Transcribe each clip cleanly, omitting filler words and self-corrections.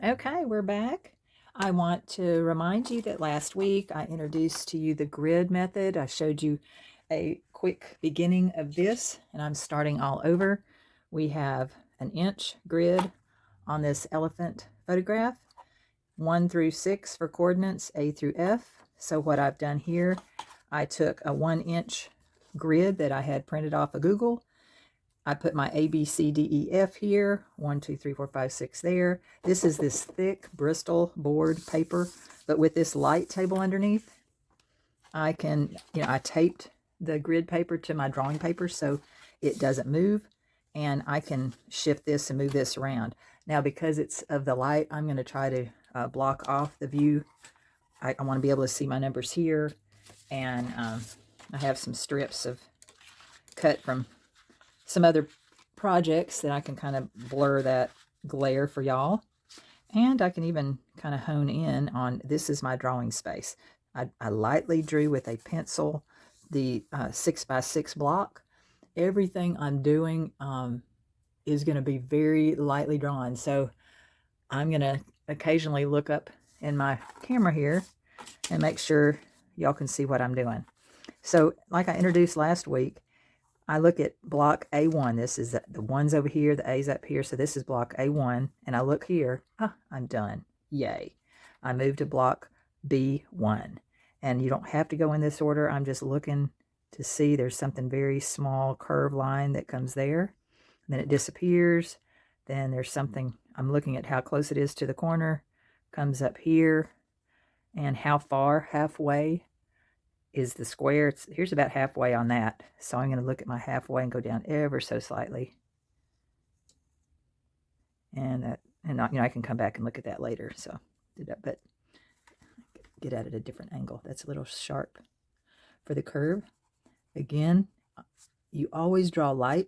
Okay, we're back. I want to remind you that last week I introduced to you the grid method. I showed you a quick beginning of this, and I'm starting all over. We have an inch grid on this elephant photograph, 1 through 6 for coordinates, A through F. So what I've done here, I took a 1-inch grid that I had printed off of Google. I put my A, B, C, D, E, F here. 1, 2, 3, 4, 5, 6 there. This is this thick Bristol board paper, but with this light table underneath, I can, I taped the grid paper to my drawing paper so it doesn't move, and I can shift this and move this around. Now, because it's of the light, I'm going to try to block off the view. I want to be able to see my numbers here, and I have some strips of cut from some other projects that I can kind of blur that glare for y'all. And I can even kind of hone in on, this is my drawing space. I lightly drew with a pencil the 6x6 block. Everything I'm doing is going to be very lightly drawn. So I'm going to occasionally look up in my camera here and make sure y'all can see what I'm doing. So like I introduced last week, I look at block A1. This is the one's over here, the A's up here. So this is block A1. And I look here. I'm done. Yay. I move to block B1. And you don't have to go in this order. I'm just looking to see there's something very small curved line that comes there. And then it disappears. Then there's something, I'm looking at how close it is to the corner. Comes up here. And how far, halfway, is the square. Here's about halfway on that. So I'm going to look at my halfway and go down ever so slightly. And I can come back and look at that later. So did that, but get at it at a different angle. That's a little sharp for the curve. Again, you always draw light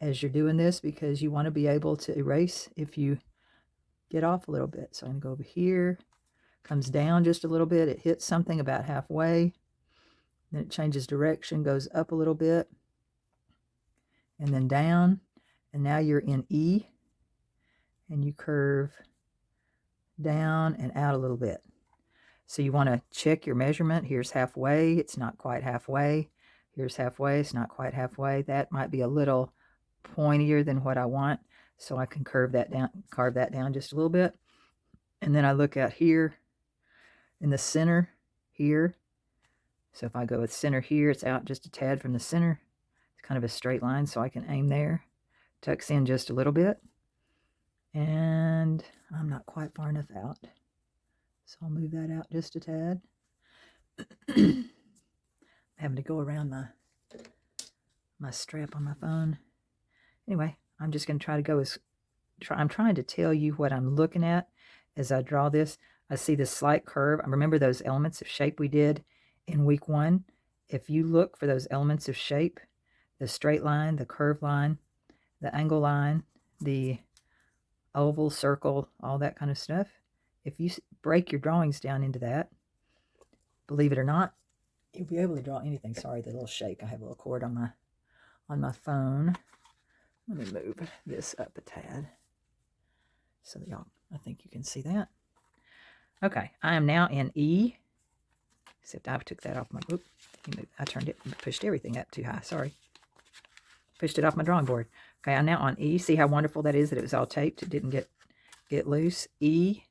as you're doing this because you want to be able to erase if you get off a little bit. So I'm going to go over here, comes down just a little bit. It hits something about halfway. Then it changes direction, goes up a little bit, and then down. And now you're in E, and you curve down and out a little bit. So you want to check your measurement. Here's halfway. It's not quite halfway. Here's halfway. It's not quite halfway. That might be a little pointier than what I want. So I can carve that down just a little bit. And then I look out here in the center here. So if I go with center here, it's out just a tad from the center. It's kind of a straight line, so I can aim there. Tucks in just a little bit. And I'm not quite far enough out. So I'll move that out just a tad. Having to go around my strap on my phone. Anyway, I'm just going to try to go I'm trying to tell you what I'm looking at as I draw this. I see this slight curve. I remember those elements of shape we did in week 1. If you look for those elements of shape, the straight line, the curved line, the angle line, the oval, circle, all that kind of stuff, if you break your drawings down into that, believe it or not, you'll be able to draw anything. Sorry, the little shake. I have a little cord on my phone. Let me move this up a tad so that y'all, I think you can see that. Okay, I am now in E. Except I took that off my book. I turned it and pushed everything up too high. Sorry. Pushed it off my drawing board. Okay, I'm now on E. See how wonderful that is that it was all taped. It didn't get loose. E3.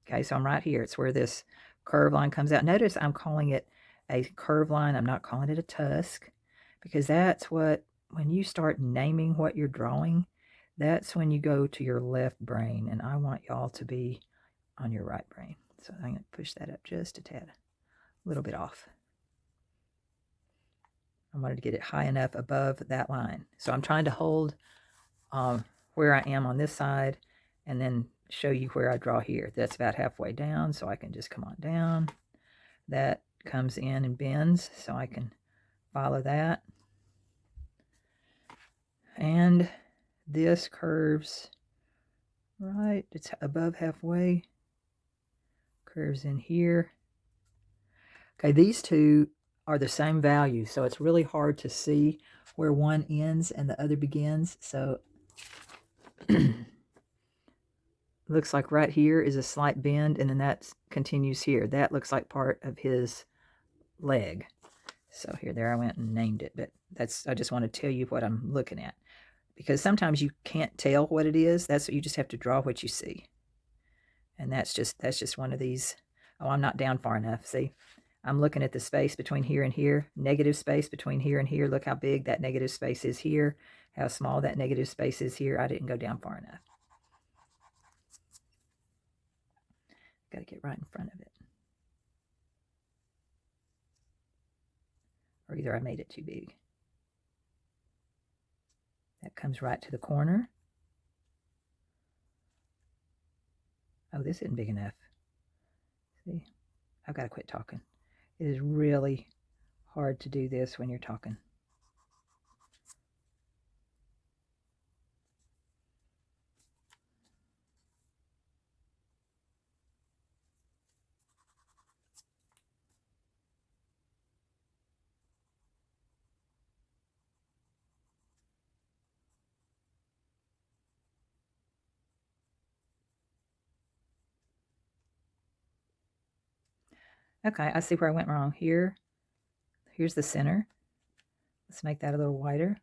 Okay, so I'm right here. It's where this curve line comes out. Notice I'm calling it a curve line. I'm not calling it a tusk because that's what, when you start naming what you're drawing, that's when you go to your left brain. And I want y'all to be on your right brain. So I'm going to push that up just a tad, a little bit off. I wanted to get it high enough above that line. So I'm trying to hold where I am on this side and then show you where I draw here. That's about halfway down, so I can just come on down. That comes in and bends, so I can follow that. And this curves right, it's above halfway. Curves in here. Okay, these two are the same value, so it's really hard to see where one ends and the other begins. So I'm looks like right here is a slight bend, and then that continues here. That looks like part of his leg. So there I went and named it, but I just want to tell you what I'm looking at, because sometimes you can't tell what it is. That's what you just have to draw what you see. And that's just one of these. Oh, I'm not down far enough. See, I'm looking at the space between here and here, negative space between here and here. Look how big that negative space is here, how small that negative space is here. I didn't go down far enough. Got to get right in front of it. Or either I made it too big. That comes right to the corner. Oh, this isn't big enough. See, I've got to quit talking. It is really hard to do this when you're talking. Okay, I see where I went wrong here. Here's the center. Let's make that a little wider.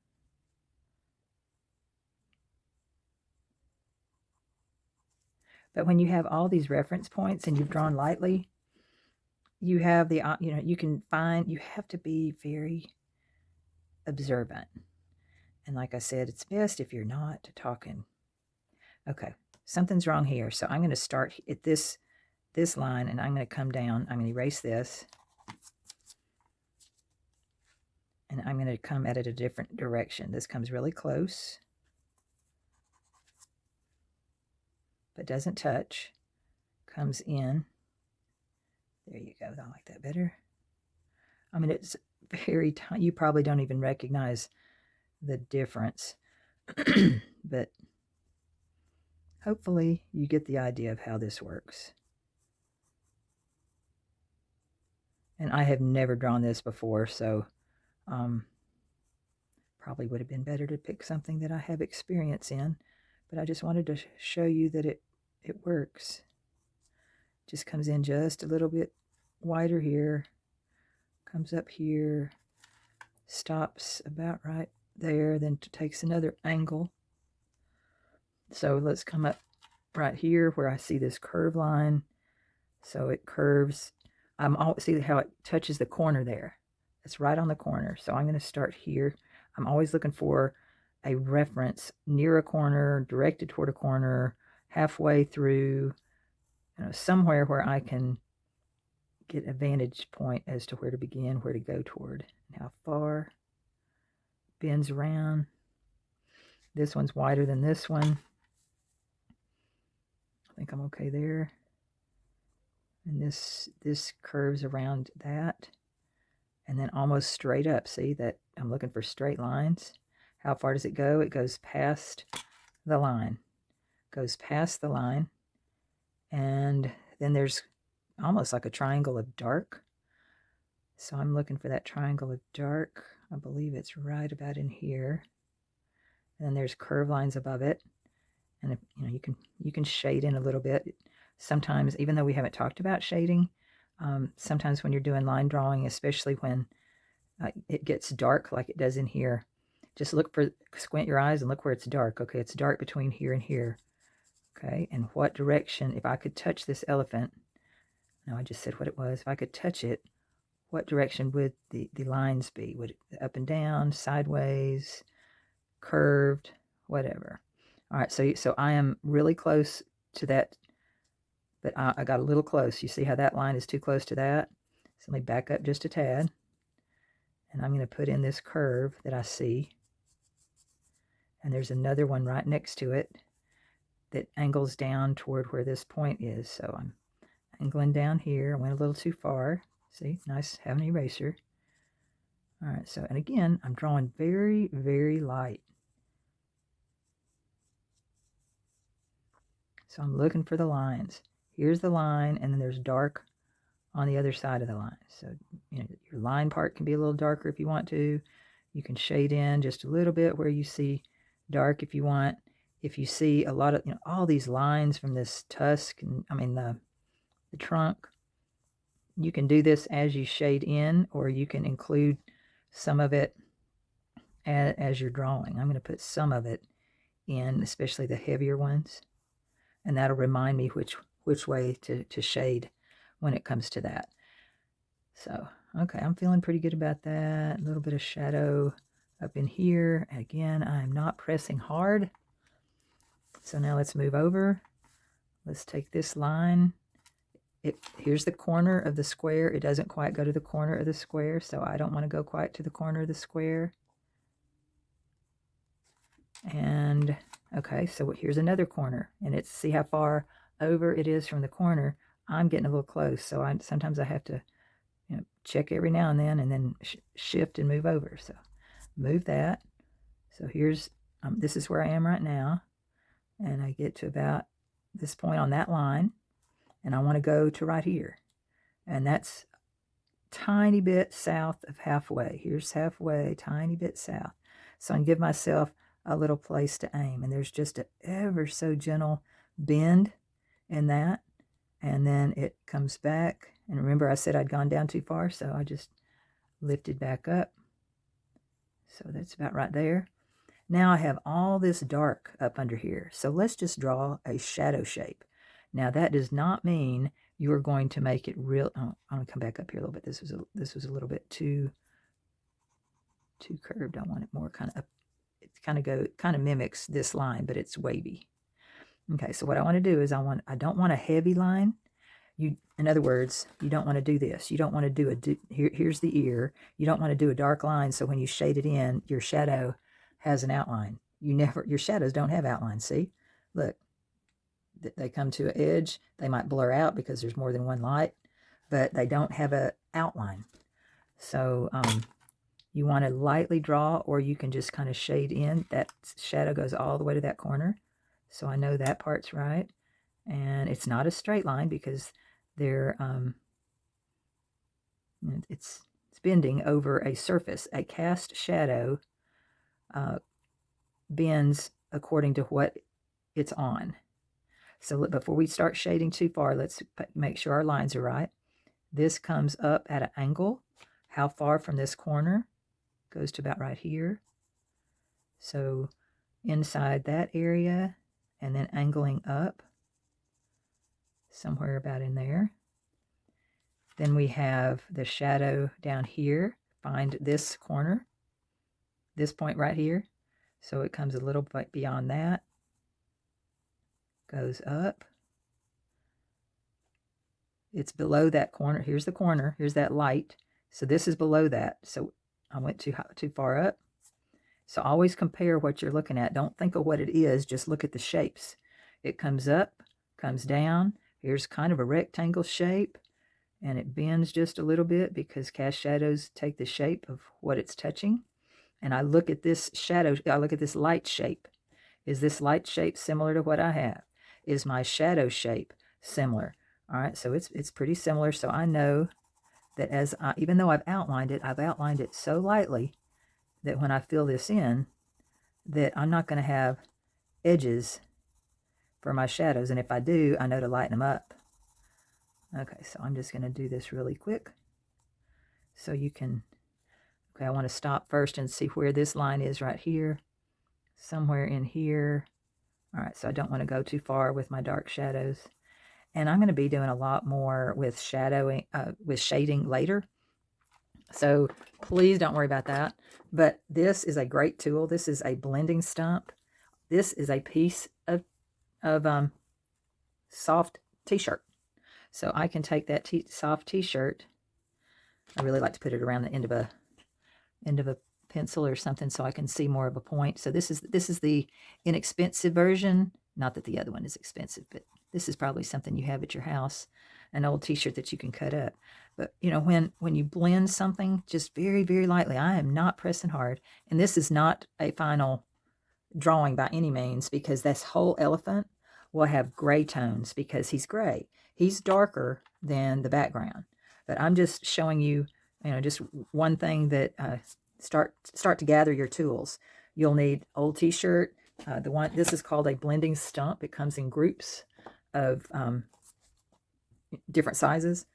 But when you have all these reference points and you've drawn lightly, you have the, you can find, you have to be very observant. And like I said, it's best if you're not talking. Okay, something's wrong here. So I'm going to start at this line, and I'm going to come down. I'm going to erase this. And I'm going to come at it a different direction. This comes really close, but doesn't touch. Comes in. There you go. I like that better. I mean, it's very tiny. You probably don't even recognize the difference. But hopefully you get the idea of how this works. And I have never drawn this before, so probably would have been better to pick something that I have experience in. But I just wanted to show you that it works. Just comes in just a little bit wider here, comes up here, stops about right there, then takes another angle. So let's come up right here where I see this curve line. So it curves. See how it touches the corner there. It's right on the corner. So I'm going to start here. I'm always looking for a reference near a corner, directed toward a corner, halfway through, somewhere where I can get a vantage point as to where to begin, where to go toward, and how far. Bends around. This one's wider than this one. I think I'm okay there. And this curves around that, and then almost straight up. See that I'm looking for straight lines. How far does it go? It goes past the line. Goes past the line, and then there's almost like a triangle of dark. So I'm looking for that triangle of dark. I believe it's right about in here. And then there's curve lines above it, and if, you can shade in a little bit. Sometimes, even though we haven't talked about shading, sometimes when you're doing line drawing, especially when it gets dark like it does in here, just squint your eyes and look where it's dark. Okay, it's dark between here and here. Okay, and what direction, if I could touch this elephant, no, I just said what it was. If I could touch it, what direction would the lines be? Would it up and down, sideways, curved, whatever? All right, so I am really close to that. But I got a little close. You see how that line is too close to that? So let me back up just a tad. And I'm going to put in this curve that I see. And there's another one right next to it that angles down toward where this point is. So I'm angling down here. I went a little too far. See, nice having an eraser. All right, so, and again, I'm drawing very, very light. So I'm looking for the lines. Here's the line, and then there's dark on the other side of the line. So, your line part can be a little darker if you want to. You can shade in just a little bit where you see dark if you want. if you see a lot of, all these lines from this tusk, and I mean the trunk, you can do this as you shade in, or you can include some of it as you're drawing. I'm going to put some of it in, especially the heavier ones, and that'll remind me which way to shade when it comes to that. So, okay, I'm feeling pretty good about that. A little bit of shadow up in here. Again, I'm not pressing hard. So now let's move over. Let's take this line. Here's the corner of the square. It doesn't quite go to the corner of the square, so I don't want to go quite to the corner of the square. And okay, so here's another corner, and it's, see how far over it is from the corner. I'm getting a little close, so sometimes I have to check every now and then shift and move over. So move that. So here's this is where I am right now, and I get to about this point on that line, and I want to go to right here, and that's tiny bit south of halfway. Here's halfway, tiny bit south. So I can give myself a little place to aim, and there's just an ever so gentle bend in that, and then it comes back. And remember, I said I'd gone down too far, so I just lifted back up. So that's about right there. Now I have all this dark up under here, so let's just draw a shadow shape. Now that does not mean you're going to make it real. Oh, I'm gonna come back up here a little bit. This was a little bit too curved. I want it more kind of up. It kind of mimics this line, but it's wavy. Okay, so what I want to do is I don't want a heavy line. In other words, you don't want to do this. You don't want to do here's the ear. You don't want to do a dark line, so when you shade it in, your shadow has an outline. Your shadows don't have outlines. See, look, they come to an edge. They might blur out because there's more than one light, but they don't have an outline. So you want to lightly draw, or you can just kind of shade in. That shadow goes all the way to that corner, so I know that part's right. And it's not a straight line because they're it's bending over a surface. A cast shadow bends according to what it's on. So before we start shading too far, let's make sure our lines are right. This comes up at an angle. How far from this corner? Goes to about right here. So inside that area, and then angling up somewhere about in there. Then we have the shadow down here. Find this corner, this point right here. So it comes a little bit beyond that, goes up. It's below that corner. Here's the corner. Here's that light. So this is below that. So I went too far up. So always compare what you're looking at. Don't think of what it is. Just look at the shapes. It comes up, comes down. Here's kind of a rectangle shape, and it bends just a little bit because cast shadows take the shape of what it's touching. And I look at this shadow, I look at this light shape. Is this light shape similar to what I have? Is my shadow shape similar? All right, so it's pretty similar. So I know that even though I've outlined it so lightly that when I fill this in, that I'm not going to have edges for my shadows. And if I do, I know to lighten them up. Okay, so I'm just going to do this really quick. So you can, okay, I want to stop first and see where this line is right here. Somewhere in here. All right, so I don't want to go too far with my dark shadows. And I'm going to be doing a lot more with shading later. So please don't worry about that. But this is a great tool. This is a blending stump. This is a piece of soft t-shirt. So I can take that soft t-shirt. I really like to put it around the end of a pencil or something so I can see more of a point. So this is the inexpensive version. Not that the other one is expensive, but this is probably something you have at your house, an old t-shirt that you can cut up. But you know, when you blend something just very, very lightly, I am not pressing hard. And this is not a final drawing by any means, because this whole elephant will have gray tones because he's gray. He's darker than the background. But I'm just showing you, just one thing that start to gather your tools. You'll need old t-shirt. This is called a blending stump. It comes in groups of different sizes.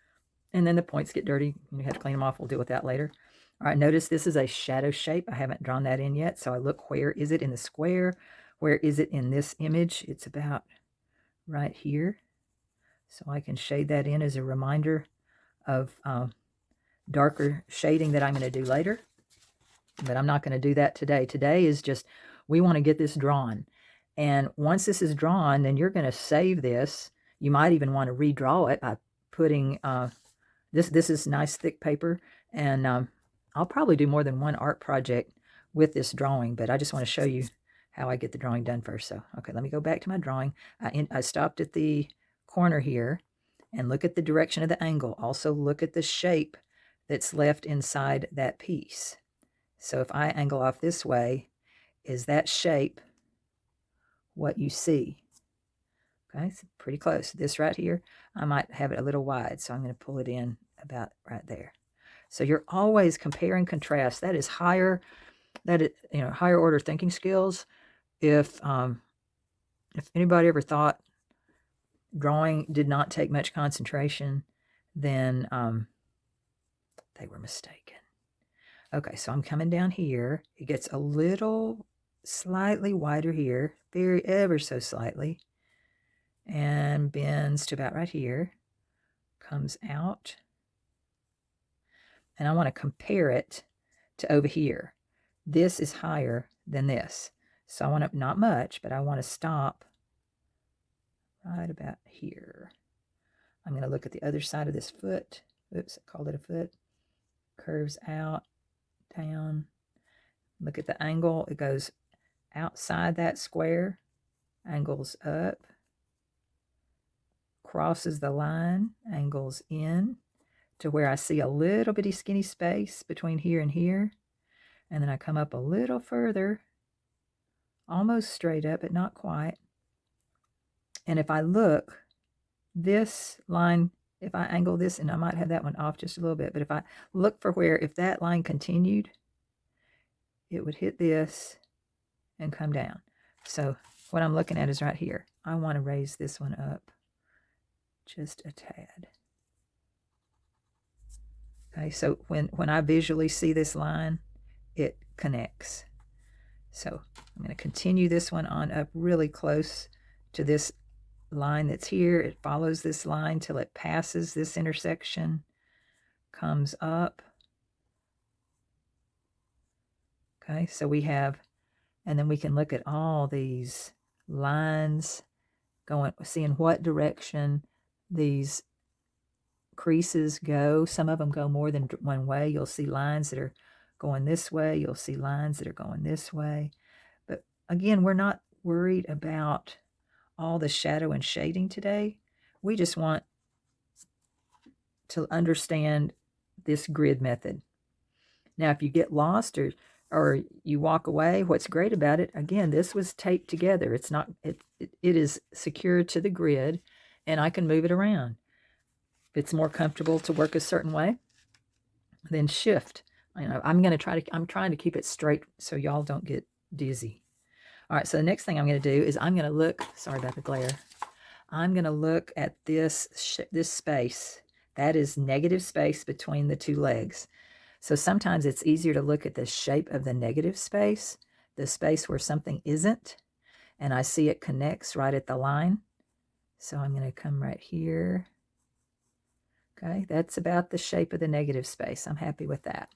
And then the points get dirty. You have to clean them off. We'll deal with that later. All right, notice this is a shadow shape. I haven't drawn that in yet. So I look, where is it in the square? Where is it in this image? It's about right here. So I can shade that in as a reminder of darker shading that I'm going to do later. But I'm not going to do that today. Today is just, we want to get this drawn. And once this is drawn, then you're going to save this. You might even want to redraw it by putting, this is nice thick paper. And I'll probably do more than one art project with this drawing, but I just want to show you how I get the drawing done first. So, okay, let me go back to my drawing. I stopped at the corner here and look at the direction of the angle. Also look at the shape that's left inside that piece. So if I angle off this way, is that shape what you see? Okay, it's pretty close. This right here, I might have it a little wide, so I'm going to pull it in about right there. So you're always compare and contrast. That is higher order thinking skills. If anybody ever thought drawing did not take much concentration, then they were mistaken. Okay, so I'm coming down here. It gets a little slightly wider here, very ever so slightly, and bends to about right here, comes out. And I want to compare it to over here. This is higher than this. So I want to, not much, but I want to stop right about here. I'm going to look at the other side of this foot. Oops, I called it a foot. Curves out, down. Look at the angle. It goes outside that square, angles up, crosses the line, angles in to where I see a little bitty skinny space between here and here. And then I come up a little further, almost straight up, but not quite. And if I look, this line, if I angle this, and I might have that one off just a little bit, but if I look for where, if that line continued, it would hit this and come down. So what I'm looking at is right here. I want to raise this one up just a tad. Okay, so when I visually see this line, it connects. So I'm going to continue this one on up really close to this line that's here. It follows this line till it passes this intersection, comes up. Okay, so we have, and then we can look at all these lines going, seeing what direction these creases go. Some of them go more than one way. You'll see lines that are going this way. You'll see lines that are going this way. But again, we're not worried about all the shadow and shading today. We just want to understand this grid method. Now, if you get lost or you walk away, what's great about it, again, this was taped together. It's not, it is secured to the grid, and I can move it around. If it's more comfortable to work a certain way, then shift. I'm trying to keep it straight so y'all don't get dizzy. All right, so the next thing I'm going to do is I'm going to look, sorry about the glare. I'm going to look at this space. That is negative space between the two legs. So sometimes it's easier to look at the shape of the negative space, the space where something isn't, and I see it connects right at the line. So I'm going to come right here. Okay, that's about the shape of the negative space. I'm happy with that.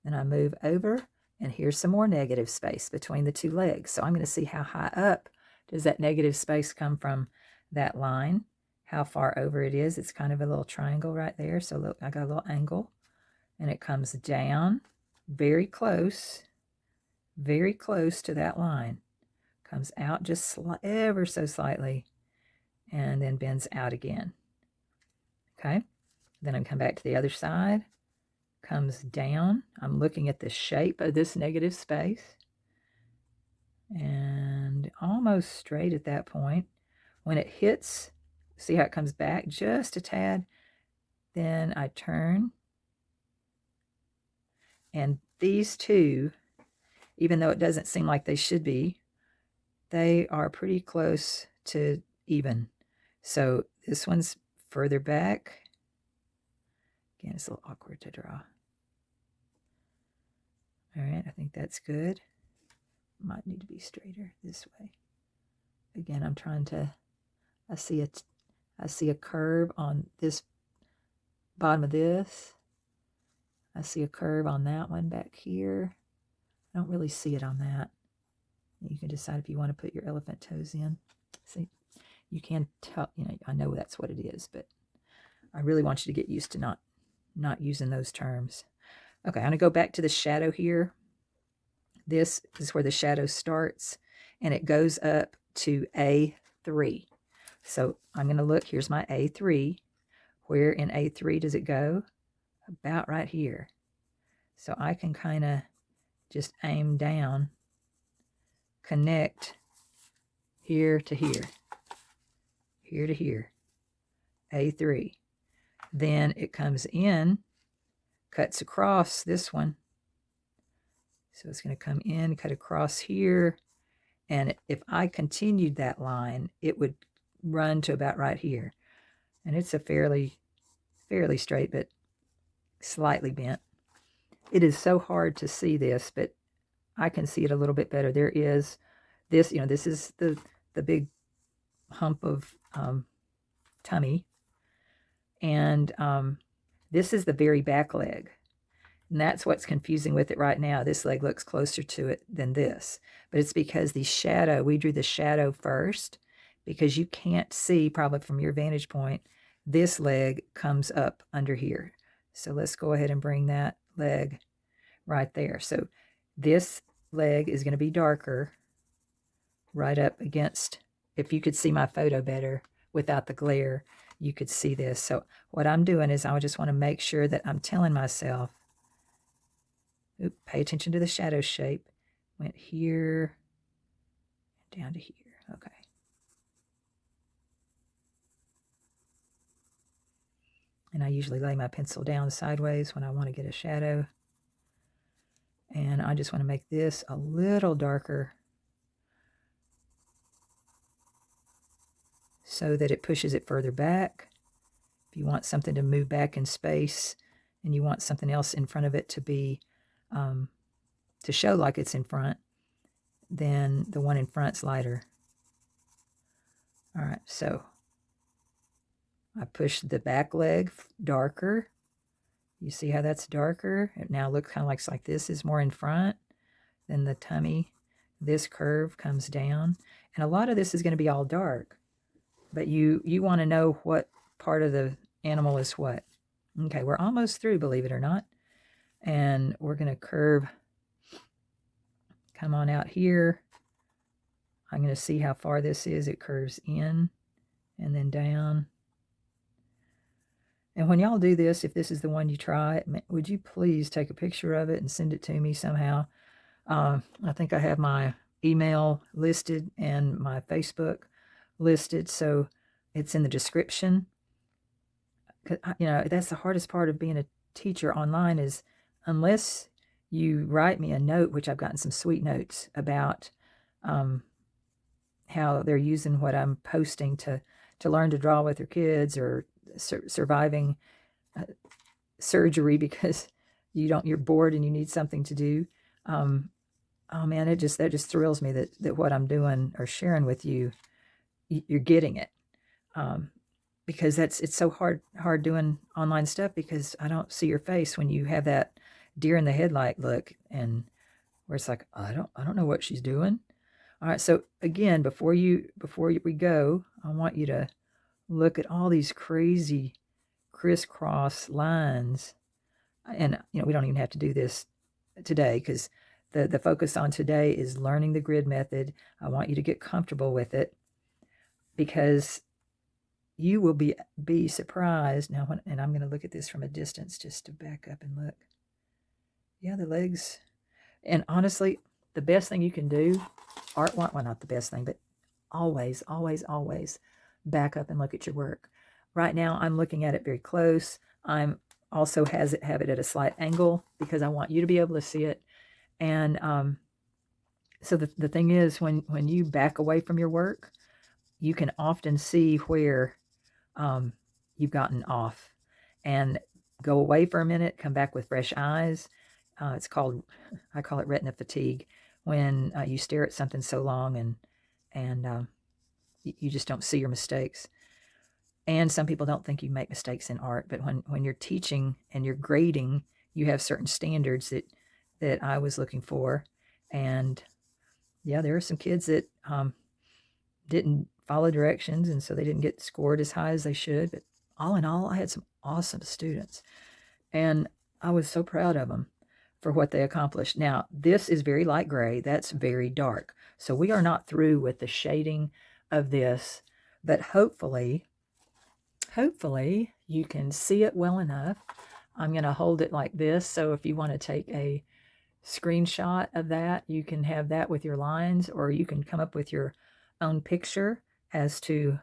Then I move over, and here's some more negative space between the two legs. So I'm going to see how high up does that negative space come from that line, how far over it is. It's kind of a little triangle right there. So look, I got a little angle, and it comes down very close to that line. Comes out just ever so slightly, and then bends out again. Okay. Then I come back to the other side, comes down. I'm looking at the shape of this negative space, and almost straight at that point. When it hits, see how it comes back just a tad? Then I turn, and these two, even though it doesn't seem like they should be, they are pretty close to even. So this one's further back. Again, it's a little awkward to draw. All right, I think that's good. Might need to be straighter this way. Again, I'm trying to, I see a curve on this bottom of this. I see a curve on that one back here. I don't really see it on that. You can decide if you want to put your elephant toes in. See, you can tell, I know that's what it is, but I really want you to get used to not using those terms. Okay, I'm going to go back to the shadow here. This is where the shadow starts, and it goes up to A3. So I'm going to look, here's my A3. Where in A3 does it go? About right here. So I can kind of just aim down, connect here to here, here to here, A3. Then it comes in, cuts across this one. So it's going to come in, cut across here. And if I continued that line, it would run to about right here. And it's a fairly straight, but slightly bent. It is so hard to see this, but I can see it a little bit better. There is this, this is the big hump of tummy. And this is the very back leg. And that's what's confusing with it right now. This leg looks closer to it than this. But it's because we drew the shadow first, because you can't see, probably from your vantage point, this leg comes up under here. So let's go ahead and bring that leg right there. So this leg is going to be darker right up against, if you could see my photo better without the glare, you could see this. So what I'm doing is I just want to make sure that I'm telling myself, pay attention to the shadow shape. Went here, down to here. Okay. And I usually lay my pencil down sideways when I want to get a shadow. And I just want to make this a little darker so that it pushes it further back. If you want something to move back in space and you want something else in front of it to be to show like it's in front, then the one in front's lighter. All right, so I push the back leg darker. You see how that's darker? It now looks kind of like this is more in front than the tummy. This curve comes down. And a lot of this is going to be all dark. But you want to know what part of the animal is what. Okay, we're almost through, believe it or not. And we're going to curve, come on out here. I'm going to see how far this is. It curves in and then down. And when y'all do this, if this is the one you try, would you please take a picture of it and send it to me somehow? I think I have my email listed and my Facebook listed, so it's in the description. That's the hardest part of being a teacher online is unless you write me a note, which I've gotten some sweet notes about how they're using what I'm posting to learn to draw with their kids, or surviving surgery because you're bored and you need something to do. Oh man, that just thrills me that what I'm doing or sharing with you, you're getting it. Because it's so hard doing online stuff because I don't see your face when you have that deer in the headlight look, and where it's like, I don't know what she's doing. All right, so again, before we go, I want you to look at all these crazy crisscross lines. And we don't even have to do this today because the focus on today is learning the grid method. I want you to get comfortable with it because you will be surprised now and I'm going to look at this from a distance just to back up and look. Yeah, the legs. And honestly, the best thing you can do, well, not the best thing, but always, always, always back up and look at your work. Right now, I'm looking at it very close. I'm also have it at a slight angle because I want you to be able to see it. And So the thing is, when you back away from your work, you can often see where you've gotten off, and go away for a minute, come back with fresh eyes. It's called, I call it retina fatigue, when you stare at something so long and you just don't see your mistakes. And some people don't think you make mistakes in art, but when you're teaching and you're grading, you have certain standards that I was looking for. And yeah, there are some kids that didn't follow directions, and so they didn't get scored as high as they should. But all in all, I had some awesome students, and I was so proud of them for what they accomplished. Now, this is very light gray. That's very dark. So we are not through with the shading of this, but hopefully you can see it well enough. I'm going to hold it like this, so if you want to take a screenshot of that, you can have that with your lines, or you can come up with your own picture as to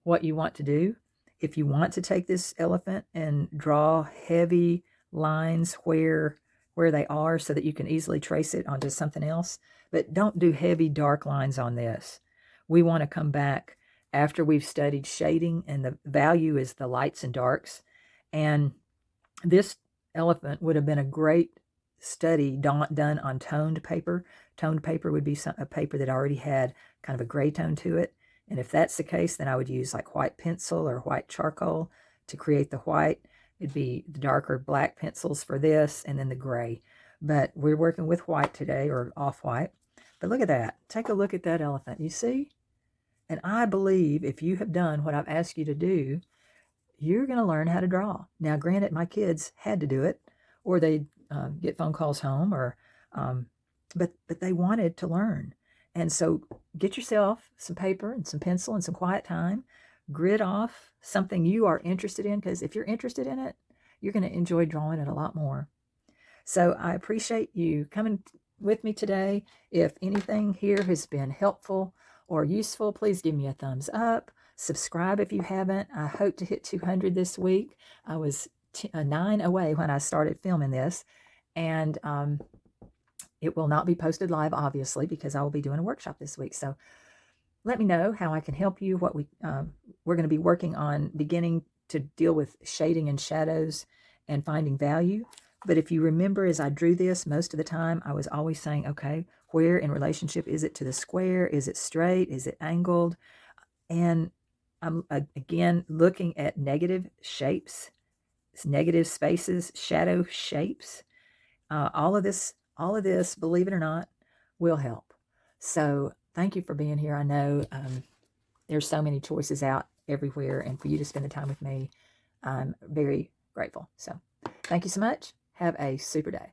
what you want to do. If you want to take this elephant and draw heavy lines where they are so that you can easily trace it onto something else, but don't do heavy dark lines on this. We want to come back after we've studied shading, and the value is the lights and darks. And this elephant would have been a great study done on toned paper. Toned paper would be a paper that already had kind of a gray tone to it. And if that's the case, then I would use like white pencil or white charcoal to create the white. It'd be the darker black pencils for this, and then the gray. But we're working with white today, or off-white. But look at that. Take a look at that elephant. You see? And I believe if you have done what I've asked you to do, you're going to learn how to draw. Now, granted, my kids had to do it, or they'd get phone calls home, or but they wanted to learn. And so get yourself some paper and some pencil and some quiet time. Grid off something you are interested in, because if you're interested in it, you're going to enjoy drawing it a lot more. So I appreciate you coming with me today. If anything here has been helpful or useful, please give me a thumbs up. Subscribe if you haven't. I hope to hit 200 this week. I was 9 away when I started filming this, and it will not be posted live, obviously, because I will be doing a workshop this week. So let me know how I can help you. What we're going to be working on, beginning to deal with shading and shadows and finding value. But if you remember, as I drew this, most of the time I was always saying, okay, where in relationship is it to the square? Is it straight? Is it angled? And I'm again looking at negative shapes, negative spaces, shadow shapes. All of this, believe it or not, will help. So thank you for being here. I know there's so many choices out everywhere, and for you to spend the time with me, I'm very grateful. So thank you so much. Have a super day.